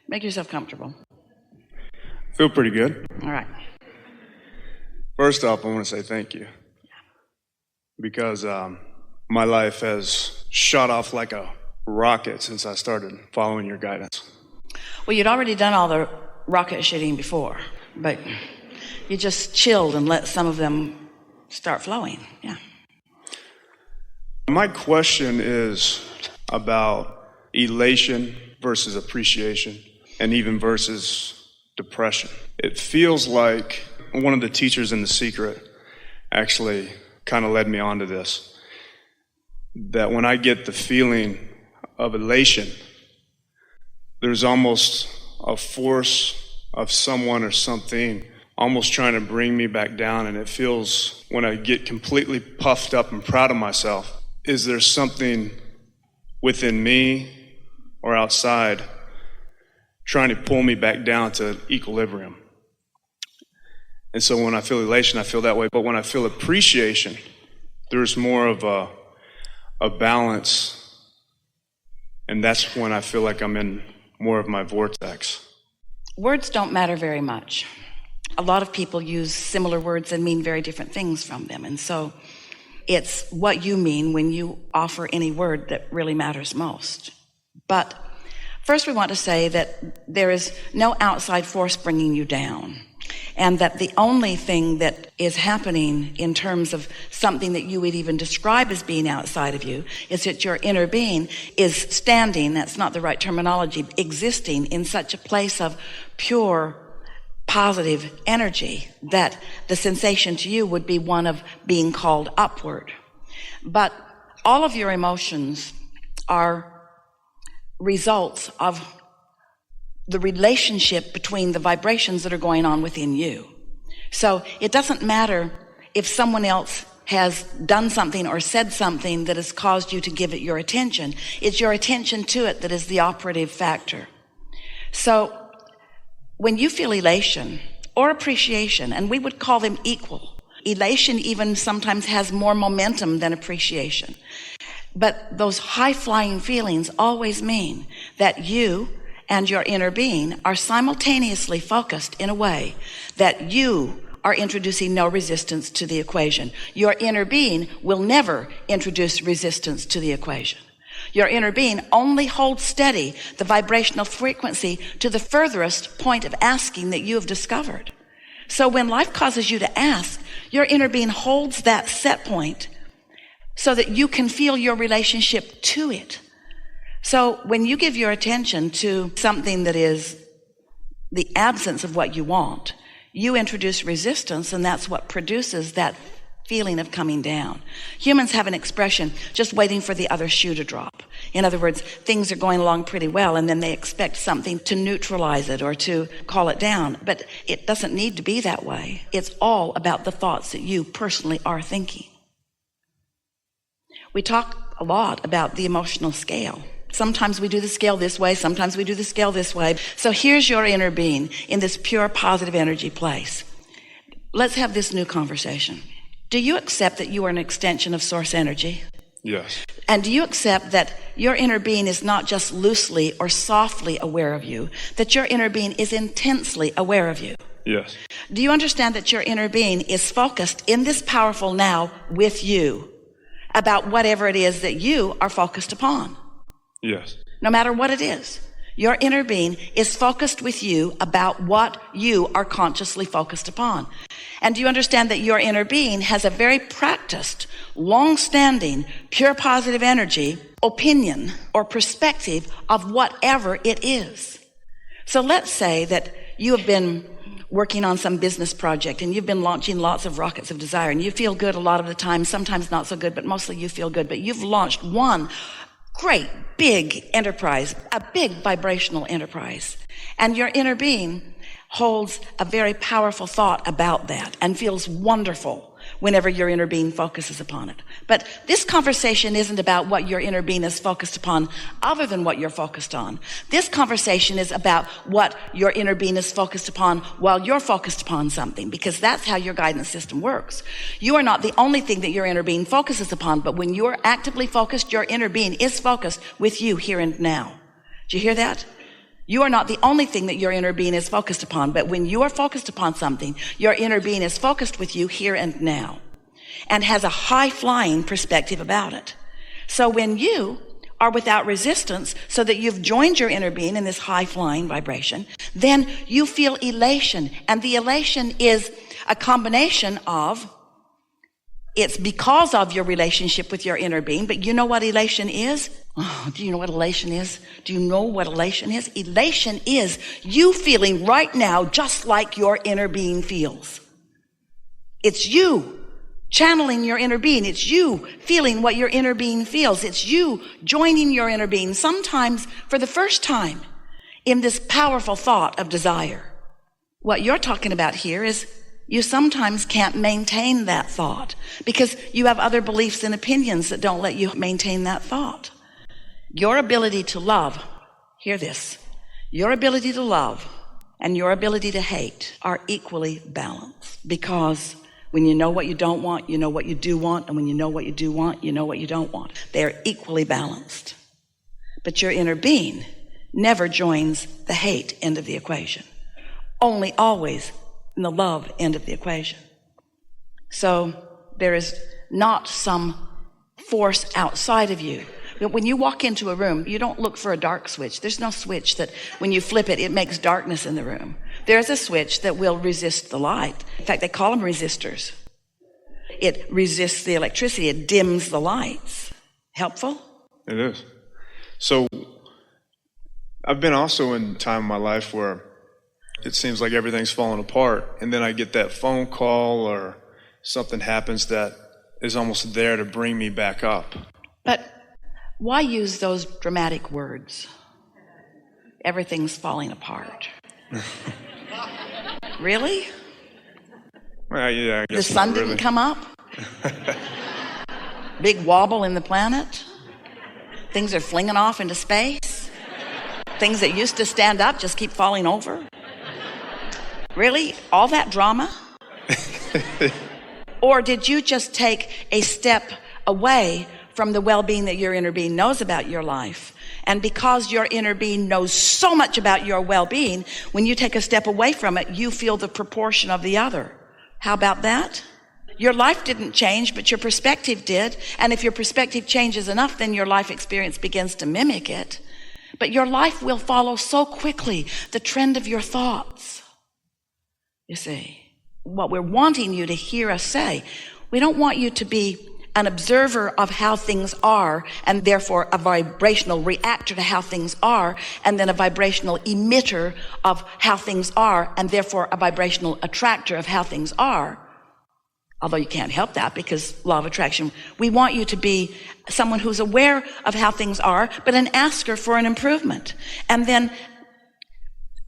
Make yourself comfortable. Feel pretty good. All right. First off, I want to say thank you. Because my life has shot off like a rocket since I started following your guidance. Well, you'd already done all the rocket shitting before, but you just chilled and let some of them start flowing. Yeah. My question is about elation versus appreciation, and even versus depression. It feels like one of the teachers in The Secret actually kind of led me onto this, that when I get the feeling of elation, there's almost a force of someone or something almost trying to bring me back down, and it feels, when I get completely puffed up and proud of myself, is there something within me or outside trying to pull me back down to equilibrium? And so when I feel elation, I feel that way. But when I feel appreciation, there's more of a balance. And that's when I feel like I'm in more of my vortex. Words don't matter very much. A lot of people use similar words and mean very different things from them. And so it's what you mean when you offer any word that really matters most. But first, we want to say that there is no outside force bringing you down, and that the only thing that is happening in terms of something that you would even describe as being outside of you is that your inner being is standing, that's not the right terminology, existing in such a place of pure, positive energy that the sensation to you would be one of being called upward. But all of your emotions are results of the relationship between the vibrations that are going on within you. So it doesn't matter if someone else has done something or said something that has caused you to give it your attention. It's your attention to it that is the operative factor. So when you feel elation or appreciation, and we would call them equal, elation even sometimes has more momentum than appreciation. But those high-flying feelings always mean that you and your inner being are simultaneously focused in a way that you are introducing no resistance to the equation. Your inner being will never introduce resistance to the equation. Your inner being only holds steady the vibrational frequency to the furthest point of asking that you have discovered. So when life causes you to ask, your inner being holds that set point so that you can feel your relationship to it. So when you give your attention to something that is the absence of what you want, you introduce resistance, and that's what produces that feeling of coming down. Humans have an expression, just waiting for the other shoe to drop. In other words, things are going along pretty well, and then they expect something to neutralize it or to call it down. But it doesn't need to be that way. It's all about the thoughts that you personally are thinking. We talk a lot about the emotional scale. Sometimes we do the scale this way, sometimes we do the scale this way. So here's your inner being in this pure positive energy place. Let's have this new conversation. Do you accept that you are an extension of source energy? Yes. And do you accept that your inner being is not just loosely or softly aware of you, that your inner being is intensely aware of you? Yes. Do you understand that your inner being is focused in this powerful now with you about whatever it is that you are focused upon? Yes. No matter what it is, your inner being is focused with you about what you are consciously focused upon. And do you understand that your inner being has a very practiced, long-standing, pure positive energy, opinion, or perspective of whatever it is? So let's say that you have been working on some business project and you've been launching lots of rockets of desire, and you feel good a lot of the time, sometimes not so good, but mostly you feel good. But you've launched one great big enterprise, a big vibrational enterprise. And your inner being holds a very powerful thought about that and feels wonderful whenever your inner being focuses upon it. But this conversation isn't about what your inner being is focused upon other than what you're focused on. This conversation is about what your inner being is focused upon while you're focused upon something, because that's how your guidance system works. You are not the only thing that your inner being focuses upon, but when you're actively focused, your inner being is focused with you here and now. Do you hear that? You are not the only thing that your inner being is focused upon, but when you are focused upon something, your inner being is focused with you here and now and has a high-flying perspective about it. So when you are without resistance, so that you've joined your inner being in this high-flying vibration, then you feel elation. And the elation is a combination of, it's because of your relationship with your inner being, but you know what elation is? Oh, do you know what elation is? Do you know what elation is? Elation is you feeling right now just like your inner being feels. It's you channeling your inner being. It's you feeling what your inner being feels. It's you joining your inner being, sometimes for the first time, in this powerful thought of desire. What you're talking about here is you sometimes can't maintain that thought because you have other beliefs and opinions that don't let you maintain that thought. Your ability to love, hear this, your ability to love and your ability to hate are equally balanced, because when you know what you don't want, you know what you do want, and when you know what you do want, you know what you don't want. They are equally balanced. But your inner being never joins the hate end of the equation, only always in the love end of the equation. So there is not some force outside of you. When you walk into a room, you don't look for a dark switch. There's no switch that when you flip it, it makes darkness in the room. There's a switch that will resist the light. In fact, they call them resistors. It resists the electricity. It dims the lights. Helpful? It is. So I've been also in a time in my life where it seems like everything's falling apart, and then I get that phone call or something happens that is almost there to bring me back up. But why use those dramatic words? Everything's falling apart. Really? Well, yeah, I guess the sun not really. Didn't come up? Big wobble in the planet? Things are flinging off into space? Things that used to stand up just keep falling over? Really? All that drama? Or did you just take a step away from the well-being that your inner being knows about your life? And because your inner being knows so much about your well-being, when you take a step away from it, you feel the proportion of the other. How about that? Your life didn't change, but your perspective did. And if your perspective changes enough, then your life experience begins to mimic it. But your life will follow so quickly the trend of your thoughts. You see, what we're wanting you to hear us say, we don't want you to be an observer of how things are, and therefore a vibrational reactor to how things are, and then a vibrational emitter of how things are, and therefore a vibrational attractor of how things are. Although you can't help that because law of attraction. We want you to be someone who's aware of how things are, but an asker for an improvement. And then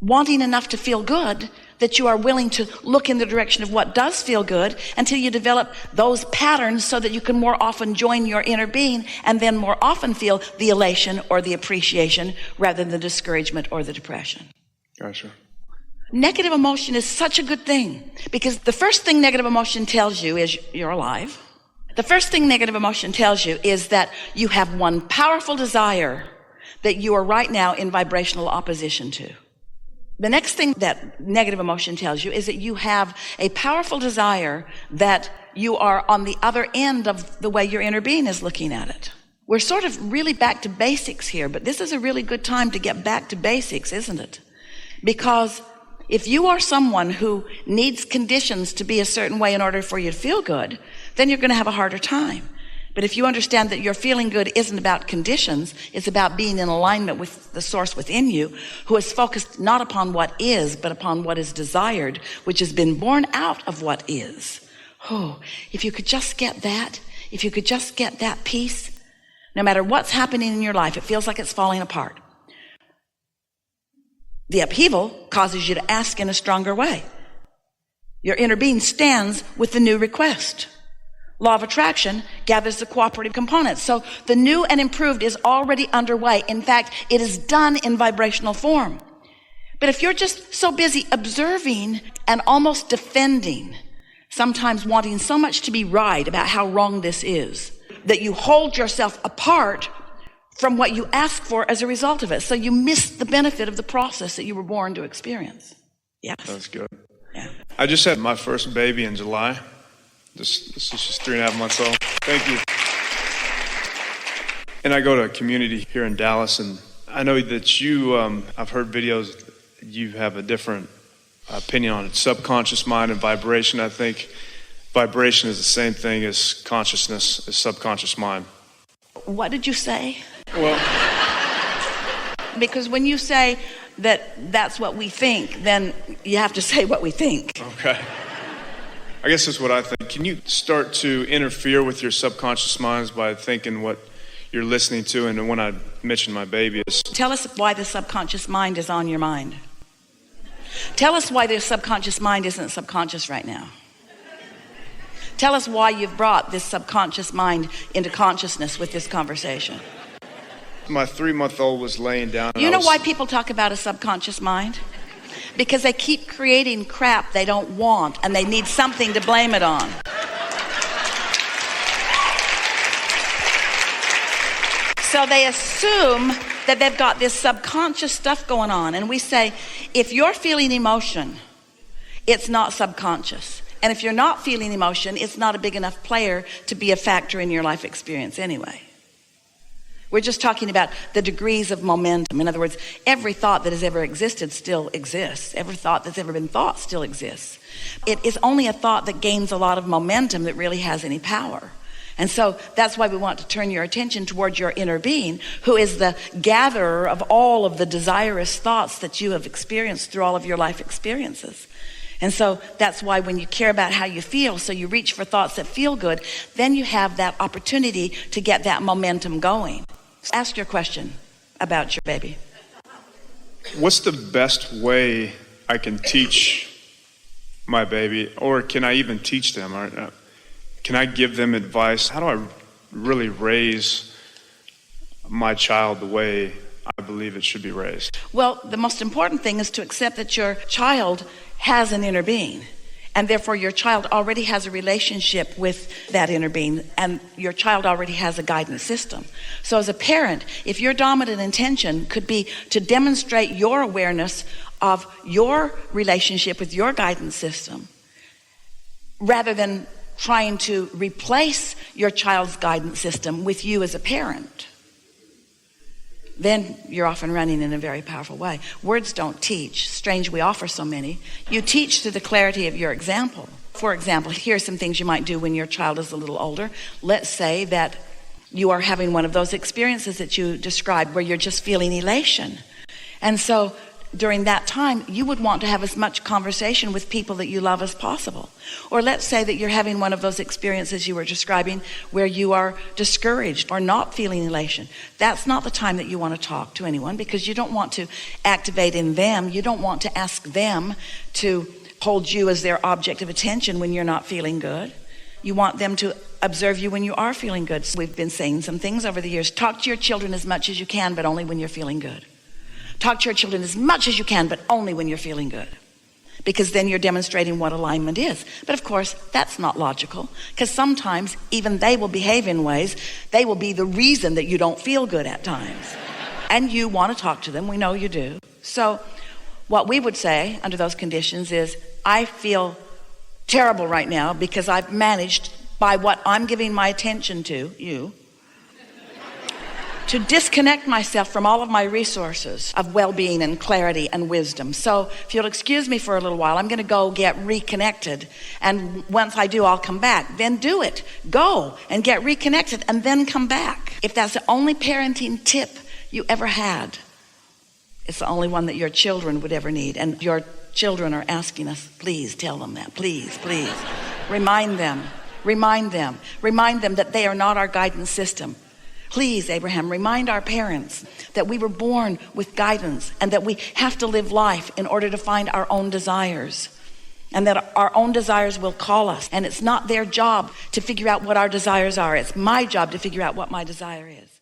wanting enough to feel good that you are willing to look in the direction of what does feel good until you develop those patterns so that you can more often join your inner being and then more often feel the elation or the appreciation rather than the discouragement or the depression. Gotcha. Negative emotion is such a good thing because the first thing negative emotion tells you is you're alive. The first thing negative emotion tells you is that you have one powerful desire that you are right now in vibrational opposition to. The next thing that negative emotion tells you is that you have a powerful desire that you are on the other end of the way your inner being is looking at it. We're sort of really back to basics here, but this is a really good time to get back to basics, isn't it? Because if you are someone who needs conditions to be a certain way in order for you to feel good, then you're going to have a harder time. But if you understand that your feeling good isn't about conditions, it's about being in alignment with the source within you, who is focused not upon what is, but upon what is desired, which has been born out of what is. Oh, if you could just get that, if you could just get that peace, no matter what's happening in your life, it feels like it's falling apart. The upheaval causes you to ask in a stronger way. Your inner being stands with the new request. Law of attraction gathers the cooperative components. So the new and improved is already underway. In fact, it is done in vibrational form. But if you're just so busy observing and almost defending, sometimes wanting so much to be right about how wrong this is, that you hold yourself apart from what you ask for as a result of it. So you miss the benefit of the process that you were born to experience. Yes. That's good. Yeah. I just had my first baby in July. This is just 3.5 months old. Thank you. And I go to a community here in Dallas, and I know that you, I've heard videos, you have a different opinion on it. Subconscious mind and vibration. I think vibration is the same thing as consciousness, as subconscious mind. What did you say? Well, because when you say that that's what we think, then you have to say what we think. okay. I guess that's what I think. Can you start to interfere with your subconscious minds by thinking what you're listening to? And when I mentioned my baby, tell us why the subconscious mind is on your mind. Tell us why the subconscious mind isn't subconscious right now. Tell us why you've brought this subconscious mind into consciousness with this conversation. My 3-month-old was laying down. You know why people talk about a subconscious mind? Because they keep creating crap they don't want, and they need something to blame it on. So they assume that they've got this subconscious stuff going on. And we say, if you're feeling emotion, it's not subconscious. And if you're not feeling emotion, it's not a big enough player to be a factor in your life experience anyway. We're just talking about the degrees of momentum. In other words, every thought that has ever existed still exists. Every thought that's ever been thought still exists. It is only a thought that gains a lot of momentum that really has any power. And so that's why we want to turn your attention towards your inner being, who is the gatherer of all of the desirous thoughts that you have experienced through all of your life experiences. And so that's why when you care about how you feel, so you reach for thoughts that feel good, then you have that opportunity to get that momentum going. So ask your question about your baby. What's the best way I can teach my baby, or can I even teach them? Or can I give them advice? How do I really raise my child the way I believe it should be raised? Well, the most important thing is to accept that your child has an inner being, and therefore your child already has a relationship with that inner being, and your child already has a guidance system. So as a parent, if your dominant intention could be to demonstrate your awareness of your relationship with your guidance system, rather than trying to replace your child's guidance system with you as a parent, then you're off and running in a very powerful way. Words don't teach. Strange we offer so many. You teach through the clarity of your example. For example, here are some things you might do when your child is a little older. Let's say that you are having one of those experiences that you described where you're just feeling elation. And so during that time, you would want to have as much conversation with people that you love as possible. Or let's say that you're having one of those experiences you were describing where you are discouraged or not feeling elation. That's not the time that you want to talk to anyone, because you don't want to activate in them. You don't want to ask them to hold you as their object of attention when you're not feeling good. You want them to observe you when you are feeling good. So we've been saying some things over the years. Talk to your children as much as you can, but only when you're feeling good. Talk to your children as much as you can, but only when you're feeling good, because then you're demonstrating what alignment is. But of course, that's not logical, because sometimes even they will behave in ways, they will be the reason that you don't feel good at times. And you want to talk to them, we know you do. So what we would say under those conditions is, I feel terrible right now because I've managed, by what I'm giving my attention to, you, to disconnect myself from all of my resources of well-being and clarity and wisdom. So if you'll excuse me for a little while, I'm going to go get reconnected. And once I do, I'll come back. Then do it. Go and get reconnected and then come back. If that's the only parenting tip you ever had, it's the only one that your children would ever need. And your children are asking us, please tell them that. Please, please. Remind them. Remind them. Remind them that they are not our guidance system. Please, Abraham, remind our parents that we were born with guidance and that we have to live life in order to find our own desires, and that our own desires will call us. And it's not their job to figure out what our desires are. It's my job to figure out what my desire is.